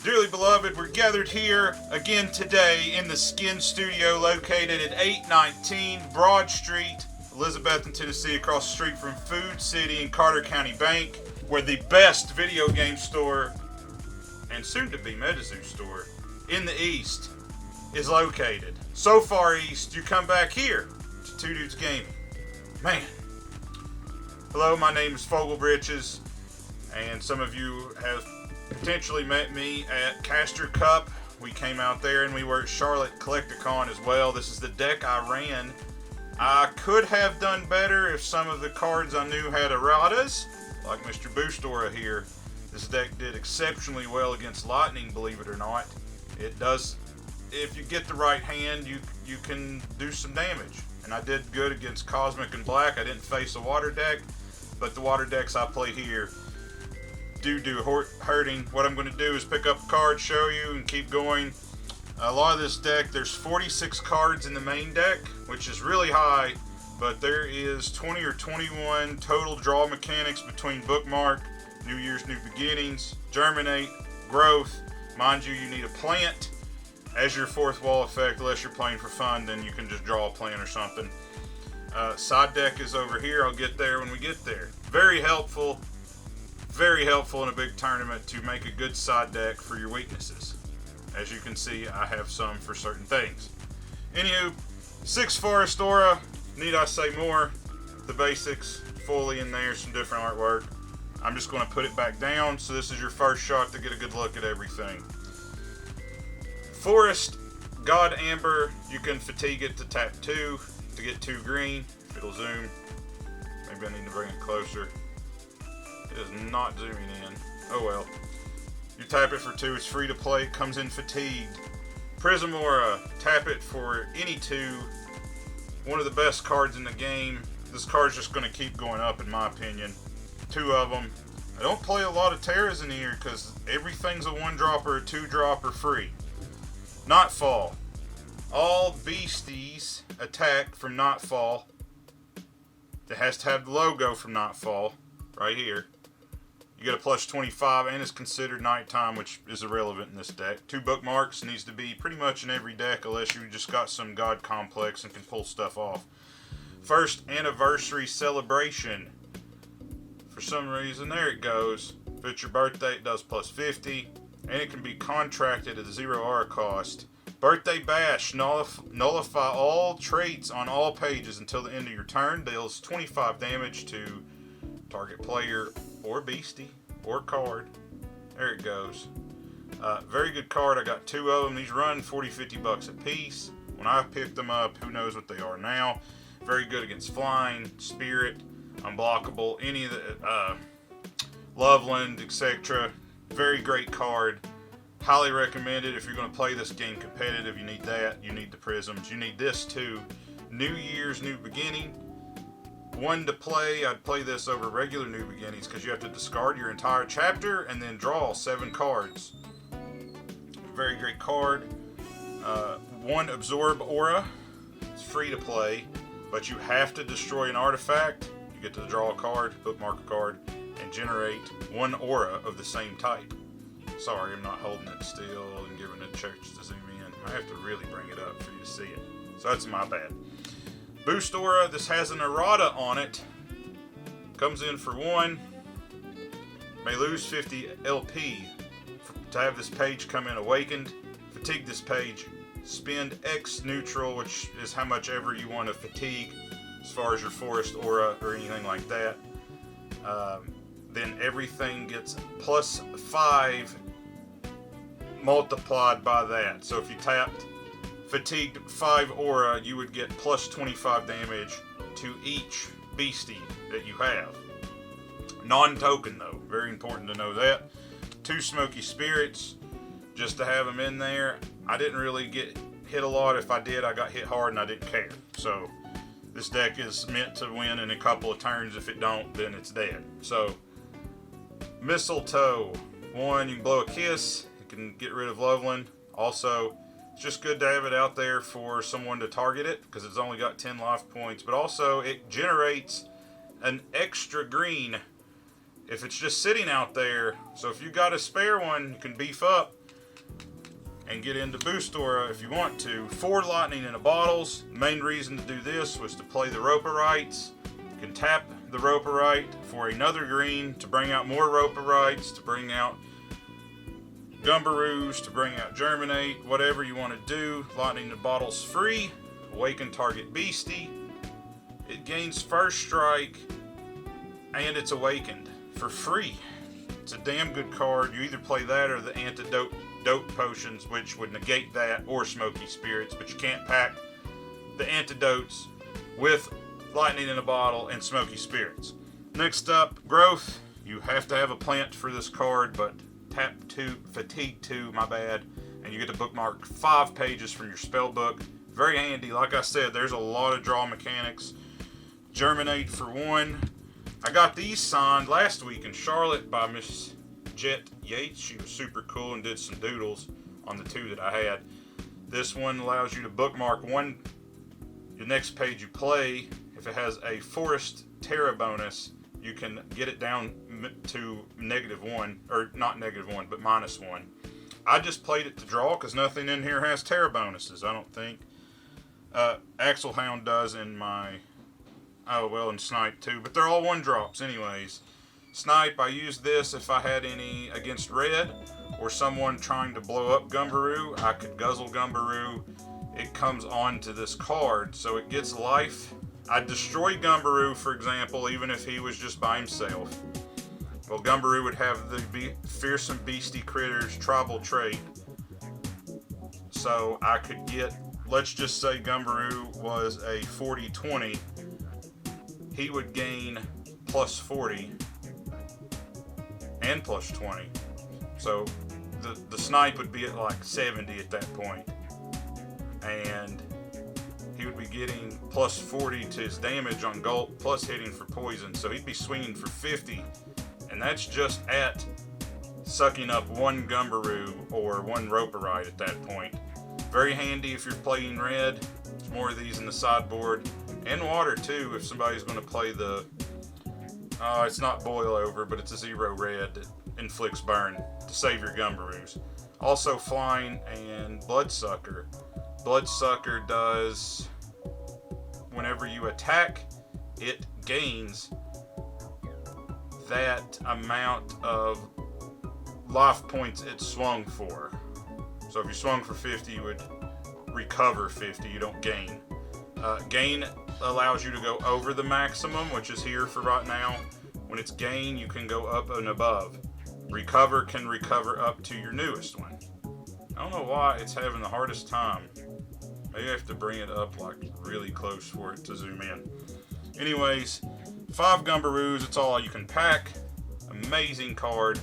Dearly beloved, we're gathered here again today in the Skin Studio located at 819 Broad Street, Elizabethton, Tennessee, across the street from Food City and Carter County Bank, where the best video game store and soon-to-be MetaZoo store in the East is located. So far east, you come back here to Two Dudes Gaming. Man. Hello, my name is Fogelbritches, and some of you have potentially met me at Castor Cup. We came out there and we were at Charlotte Collecticon as well. This is the deck I ran. I could have done better if some of the cards I knew had erratas, like Mr. Boostora here. This deck did exceptionally well against Lightning, believe it or not. It does, if you get the right hand, you can do some damage. And I did good against Cosmic and Black. I didn't face a water deck, but the water decks I play here do hurting. What I'm going to do is pick up a card, show you, and keep going. A lot of this deck, there's 46 cards in the main deck, which is really high, but there is 20 or 21 total draw mechanics between Bookmark, New Year's New Beginnings, Germinate, Growth. Mind you, you need a plant as your fourth wall effect, unless you're playing for fun, then you can just draw a plant or something. Side deck is over here. I'll get there when we get there. Very helpful in a big tournament to make a good side deck for your weaknesses. As you can see, I have some for certain things. Anywho, 6 Forest Aura, need I say more? The basics, fully in there, some different artwork. I'm just going to put it back down, so this is your first shot to get a good look at everything. Forest, God Amber, you can fatigue it to tap 2 to get 2 green. It'll zoom. Maybe I need to bring it closer. It is not zooming in. Oh well. You tap it for 2, it's free to play, it comes in fatigued. Prism Aura, tap it for any 2. One of the best cards in the game. This card's just going to keep going up in my opinion. 2 of them. I don't play a lot of Terras in here because everything's a 1-drop or a 2-drop or free. Nightfall. All beasties attack from Nightfall. It has to have the logo from Nightfall right here. You get a plus 25 and it's considered nighttime, which is irrelevant in this deck. 2 bookmarks needs to be pretty much in every deck unless you just got some God complex and can pull stuff off. First Anniversary Celebration. For some reason, there it goes. If it's your birthday, it does plus 50. And it can be contracted at a 0 aura cost. Birthday Bash. Nullify all traits on all pages until the end of your turn. Deals 25 damage to target player or beastie or card. There it goes. Very good card. I got 2 of them. These run 40-50 bucks a piece. When I picked them up, who knows what they are now. Very good against flying, spirit, unblockable, any of the Loveland, etc. Very great card. Highly recommended if you're going to play this game competitive. You need that. You need the prisms. You need this too. New Year's New Beginning. 1 to play. I'd play this over regular New Beginnings because you have to discard your entire chapter and then draw 7 cards. Very great card. 1 Absorb Aura. It's free to play, but you have to destroy an artifact. You get to draw a card, bookmark a card, and generate 1 aura of the same type. Sorry, I'm not holding it still and giving it a chance to zoom in. I have to really bring it up for you to see it. So that's my bad. Boost Aura, this has an errata on it. Comes in for 1. May lose 50 LP. To have this page come in awakened, fatigue this page. Spend X neutral, which is how much ever you want to fatigue as far as your Forest Aura or anything like that. Then everything gets plus 5 multiplied by that. So if you tapped fatigued 5 aura, you would get plus 25 damage to each beastie that you have. Non-token though, very important to know that. 2 Smoky Spirits, just to have them in there. I didn't really get hit a lot. If I did, I got hit hard and I didn't care. So this deck is meant to win in a couple of turns. If it don't, then it's dead. So Mistletoe. 1, you can blow a kiss. You can get rid of Loveland. Also, it's just good to have it out there for someone to target it because it's only got 10 life points. But also, it generates an extra green if it's just sitting out there. So if you got a spare one, you can beef up. and get into Boost Aura if you want to. 4 lightning in a bottles. The main reason to do this was to play the Roperites. You can tap the Roperite for another green to bring out more Roperites, to bring out Gumbaroos, to bring out Germinate, whatever you want to do. Lightning in the bottles free. Awaken target beastie. It gains first strike and it's awakened for free. It's a damn good card. You either play that or the antidote potions, which would negate that, or smoky spirits, but you can't pack the antidotes with lightning in a bottle and smoky spirits. Next up, growth. You have to have a plant for this card, but tap 2, fatigue 2, my bad, and you get to bookmark 5 pages from your spell book. Very handy. Like I said, there's a lot of draw mechanics. Germinate for 1. I got these signed last week in Charlotte by Miss Jet Yates. She was super cool and did some doodles on the 2 that I had. This one allows you to bookmark the next page you play. If it has a Forest Terra bonus, you can get it down to -1, or not -1, but -1. I just played it to draw because nothing in here has Terra bonuses, I don't think. Axel Hound does in my... Oh, well, and Snipe too, but they're all 1-drops anyways. Snipe, I used this if I had any against red, or someone trying to blow up Gumbaroo. I could guzzle Gumbaroo. It comes onto this card, so it gets life. I'd destroy Gumbaroo, for example, even if he was just by himself. Well, Gumbaroo would have the Fearsome Beastie Critters tribal trait, so I could get, let's just say Gumbaroo was a 40-20, he would gain plus 40 and plus 20. So the Snipe would be at like 70 at that point. And he would be getting plus 40 to his damage on Gulp, plus hitting for poison. So he'd be swinging for 50. And that's just at sucking up 1 Gumbaroo or 1 Roperite at that point. Very handy if you're playing red. There's more of these in the sideboard. And water too, if somebody's going to play the... it's not Boil Over, but it's a 0 red that inflicts burn to save your Gumbaroos. Also flying and Bloodsucker. Bloodsucker does... Whenever you attack, it gains that amount of life points it swung for. So if you swung for 50, you would recover 50. You don't gain. Gain allows you to go over the maximum, which is here for right now. When it's gain, you can go up and above. Recover can recover up to your newest one. I don't know why it's having the hardest time. Maybe I have to bring it up like really close for it to zoom in. Anyways, 5 Gumbaroos, it's all you can pack. Amazing card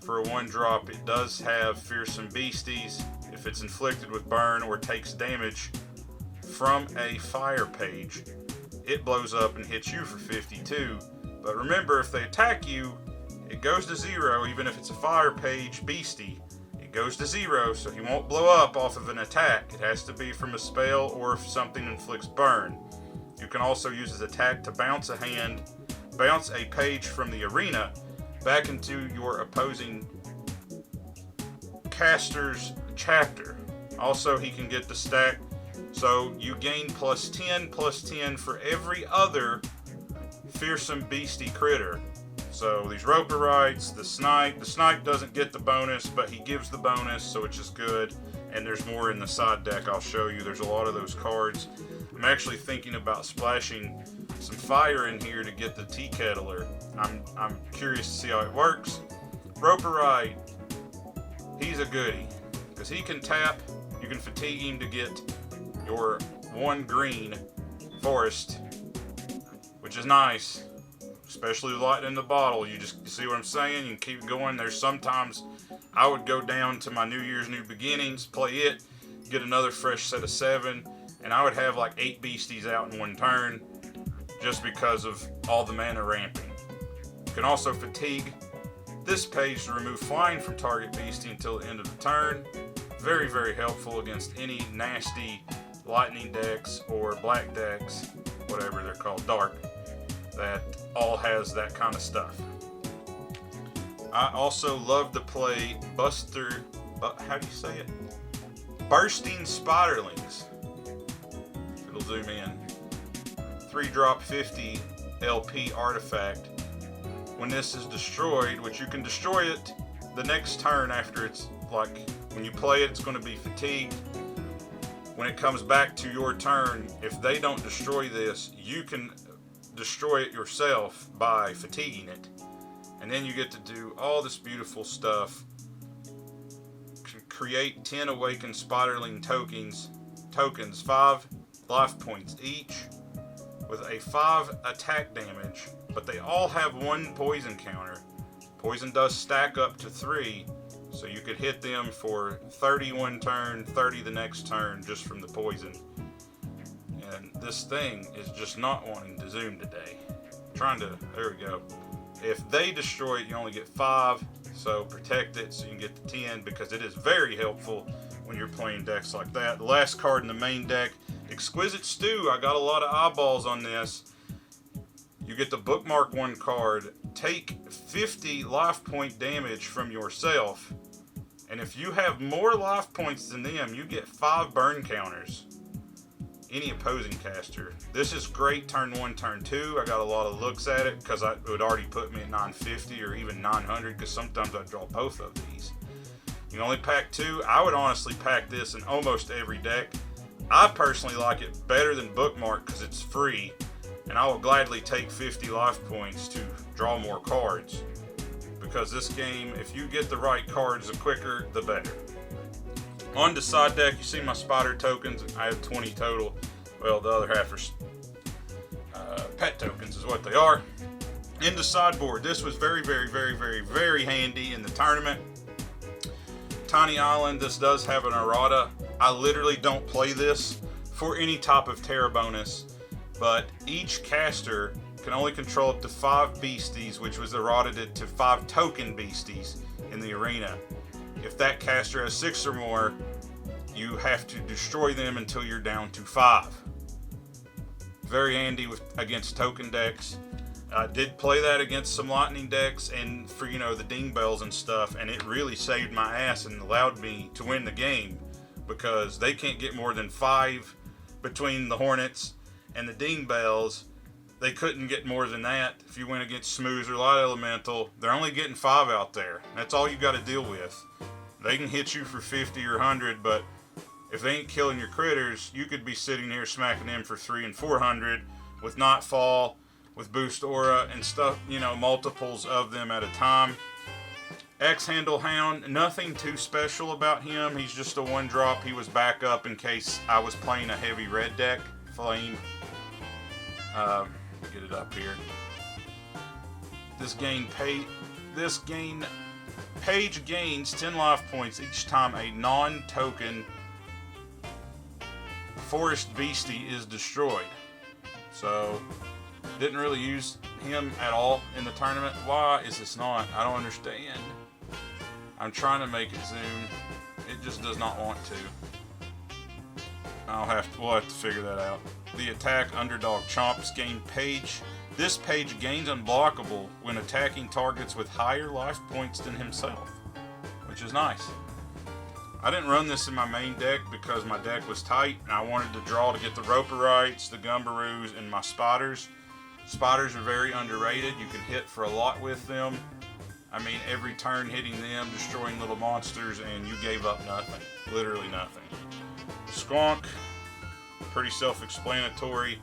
for a 1-drop. It does have Fearsome Beasties. If it's inflicted with burn or takes damage from a fire page, it blows up and hits you for 52. But remember, if they attack you, it goes to 0, even if it's a fire page beastie. It goes to 0, so he won't blow up off of an attack. It has to be from a spell or if something inflicts burn. You can also use his attack to bounce a page from the arena back into your opposing caster's chapter. Also, he can get the stack, so you gain plus 10 for every other Fearsome Beastie critter. So these Roperites, the Snipe doesn't get the bonus, but he gives the bonus, so it's just good. And there's more in the side deck I'll show you. There's a lot of those cards. I'm actually thinking about splashing some fire in here to get the Tea Kettler. I'm curious to see how it works. Roperite, he's a goodie, because he can tap. You can fatigue him to get your 1 green forest, which is nice, especially light in the bottle. You see what I'm saying? You can keep going. There's sometimes I would go down to my New Year's New Beginnings, play it, get another fresh set of 7, and I would have like 8 beasties out in 1 turn just because of all the mana ramping. You can also fatigue this page to remove flying from target beastie until the end of the turn. Very, very helpful against any nasty lightning decks or black decks, whatever they're called, dark, that all has that kind of stuff. I also love to play Buster, how do you say it? Bursting Spiderlings. It'll zoom in. 3-drop 50 LP artifact. When this is destroyed, which you can destroy it the next turn after it's like, when you play it, it's going to be fatigued. When it comes back to your turn, if they don't destroy this, you can destroy it yourself by fatiguing it. And then you get to do all this beautiful stuff. Create 10 awakened spiderling tokens, 5 life points each, with a 5 attack damage, but they all have 1 poison counter. Poison does stack up to 3, so you could hit them for 30 one turn, 30 the next turn, just from the poison. And this thing is just not wanting to zoom today. There we go. If they destroy it, you only get 5, so protect it so you can get the 10, because it is very helpful when you're playing decks like that. The last card in the main deck, Exquisite Stew. I got a lot of eyeballs on this. You get the bookmark 1 card, take 50 life point damage from yourself, and if you have more life points than them, you get 5 burn counters. Any opposing caster. This is great turn 1, turn 2. I got a lot of looks at it because it would already put me at 950 or even 900, because sometimes I draw both of these. You can only pack 2. I would honestly pack this in almost every deck. I personally like it better than Bookmark because it's free, and I will gladly take 50 life points to draw more cards, because this game, if you get the right cards, the quicker the better. On the side deck, you see my spider tokens. I have 20 total. Well, the other half are pet tokens is what they are. In the sideboard, this was very, very, very, very, very handy in the tournament. Tiny Island, this does have an errata. I literally don't play this for any type of Terra bonus, but each caster can only control up to 5 beasties, which was errated to 5 token beasties in the arena. If that caster has 6 or more, you have to destroy them until you're down to 5. Very handy against token decks. I did play that against some lightning decks and for, the ding bells and stuff, and it really saved my ass and allowed me to win the game, because they can't get more than 5 between the hornets and the ding bells. They couldn't get more than that. If you went against Smooth or Light Elemental, they're only getting 5 out there. That's all you got to deal with. They can hit you for 50 or 100, but if they ain't killing your critters, you could be sitting here smacking them for 300 and 400 with Nightfall, with Boost Aura and stuff, multiples of them at a time. X-Handle Hound, nothing too special about him. He's just a 1-drop. He was backup in case I was playing a heavy red deck. Flame. Get it up here. Page gains 10 life points each time a non-token forest beastie is destroyed. So, didn't really use him at all in the tournament. Why is this not? I don't understand. I'm trying to make it zoom. It just does not want to. We'll have to figure that out. The attack underdog chomps gain page. This page gains unblockable when attacking targets with higher life points than himself, which is nice. I didn't run this in my main deck because my deck was tight and I wanted to draw to get the Roperites, the Gumbaroos, and my spiders. Spiders are very underrated. You can hit for a lot with them. I mean, every turn hitting them, destroying little monsters, and you gave up nothing. Literally nothing. Squonk, pretty self-explanatory.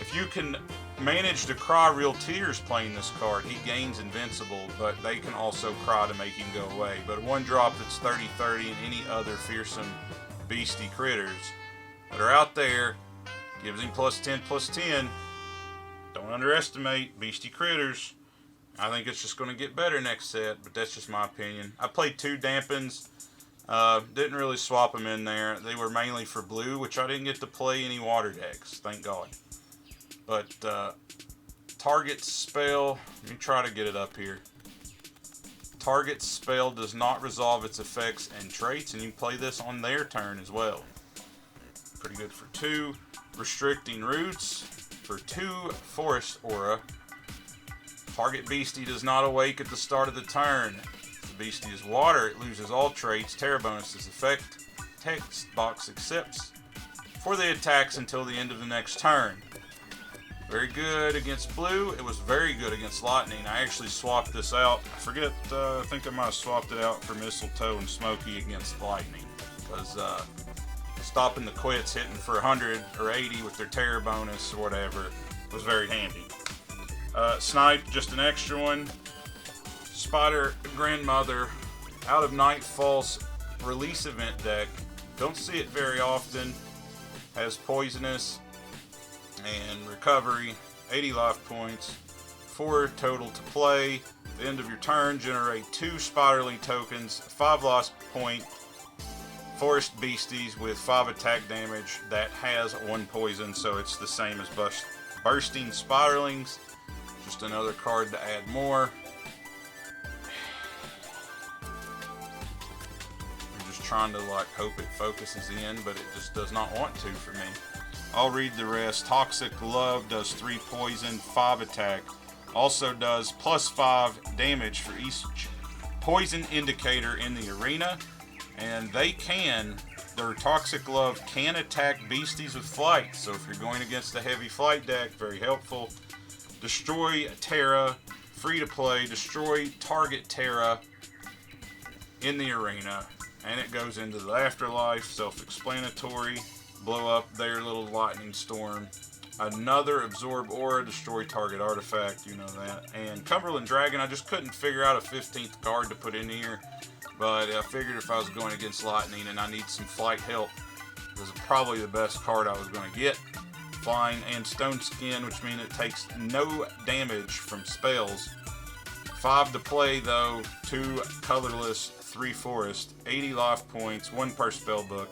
If you can manage to cry real tears playing this card, he gains invincible, but they can also cry to make him go away. But a 1-drop that's 30-30 and any other fearsome beastie critters that are out there gives him +10/+10. Don't underestimate beastie critters. I think it's just going to get better next set, but that's just my opinion. I played 2 Dampens. Didn't really swap them in there. They were mainly for blue, which I didn't get to play any water decks, thank God. But target spell, let me try to get it up here. Target spell does not resolve its effects and traits, and you can play this on their turn as well. Pretty good for 2. Restricting roots for 2 forest aura. Target beastie does not awake at the start of the turn. If the beastie is water, it loses all traits. Terra bonus is effect. text box accepts for the attacks until the end of the next turn. Very good against blue. It was very good against lightning. I actually swapped this out. I think I might have swapped it out for Mistletoe and Smokey against lightning, because stopping the quits, hitting for 100 or 80 with their terror bonus or whatever was very handy. Snipe, just an extra one. Spider Grandmother, out of Nightfall's release event deck. Don't see it very often. Has poisonous and recovery, 80 life points, 4 total to play. At the end of your turn, generate 2 Spiderling tokens, 5 loss point, forest beasties with 5 attack damage that has 1 poison, so it's the same as bursting Spiderlings. Just another card to add more. I'm just trying to hope it focuses in, but it just does not want to for me. I'll read the rest. Toxic Love does 3 poison, 5 attack. Also does +5 damage for each poison indicator in the arena. And their Toxic Love can attack beasties with flight. So if you're going against a heavy flight deck, very helpful. Destroy Terra, free to play. Destroy target Terra in the arena. And it goes into the afterlife, self-explanatory. Blow up their little lightning storm. Another Absorb Aura, destroy target artifact, you know that. And Cumberland Dragon, I just couldn't figure out a 15th card to put in here. But I figured if I was going against lightning and I need some flight help, this is probably the best card I was going to get. Flying and Stone Skin, which means it takes no damage from spells. 5 to play though, 2 colorless, 3 forest, 80 life points, 1 per spellbook.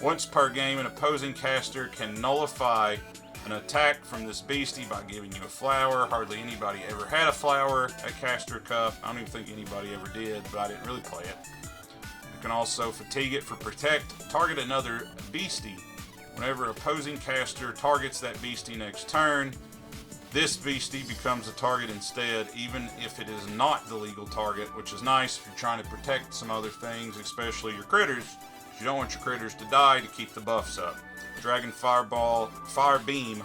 Once per game, an opposing caster can nullify an attack from this beastie by giving you a flower. Hardly anybody ever had a flower at Caster Cup. I don't even think anybody ever did, but I didn't really play it. You can also fatigue it for protect. Target another beastie. Whenever opposing caster targets that beastie next turn, this beastie becomes a target instead, even if it is not the legal target, which is nice if you're trying to protect some other things, especially your critters. You don't want your critters to die to keep the buffs up. Dragon Fireball, Fire Beam,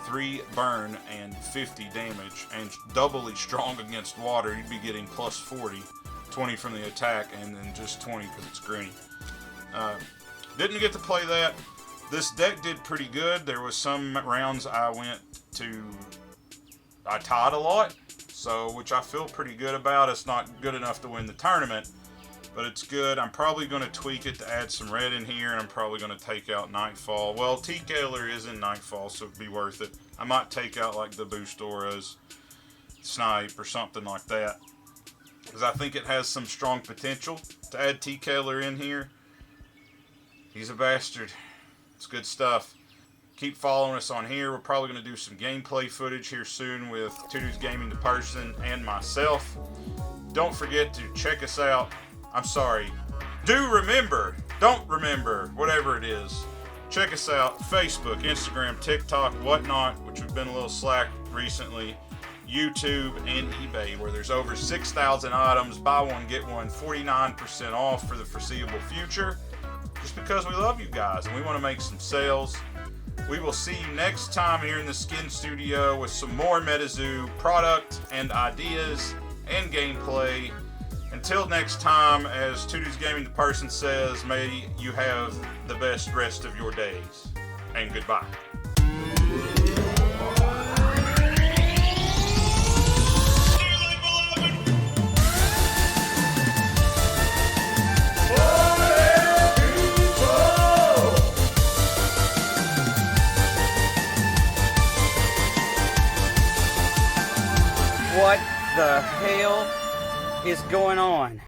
3 burn and 50 damage, and doubly strong against water. You'd be getting +40, 20 from the attack, and then just 20 because it's green. Didn't get to play that. This deck did pretty good. There was some rounds I tied a lot, which I feel pretty good about. It's not good enough to win the tournament, but it's good. I'm probably going to tweak it to add some red in here, and I'm probably going to take out Nightfall. Well, T-Kailer is in Nightfall, so it'd be worth it. I might take out like the Boost Auras, Snipe, or something like that, because I think it has some strong potential to add T-Kailer in here. He's a bastard. It's good stuff. Keep following us on here. We're probably going to do some gameplay footage here soon with Two Dudes Gaming the Person and myself. Don't forget to check us out. I'm sorry. Don't remember, whatever it is. Check us out. Facebook, Instagram, TikTok, whatnot, which we've been a little slack recently. YouTube and eBay, where there's over 6,000 items. Buy one, get one, 49% off for the foreseeable future. Just because we love you guys and we want to make some sales. We will see you next time here in the Skin Studio with some more MetaZoo product and ideas and gameplay. Until next time, as Two Dudes Gaming the Person says, may you have the best rest of your days. And goodbye. What the hell is going on?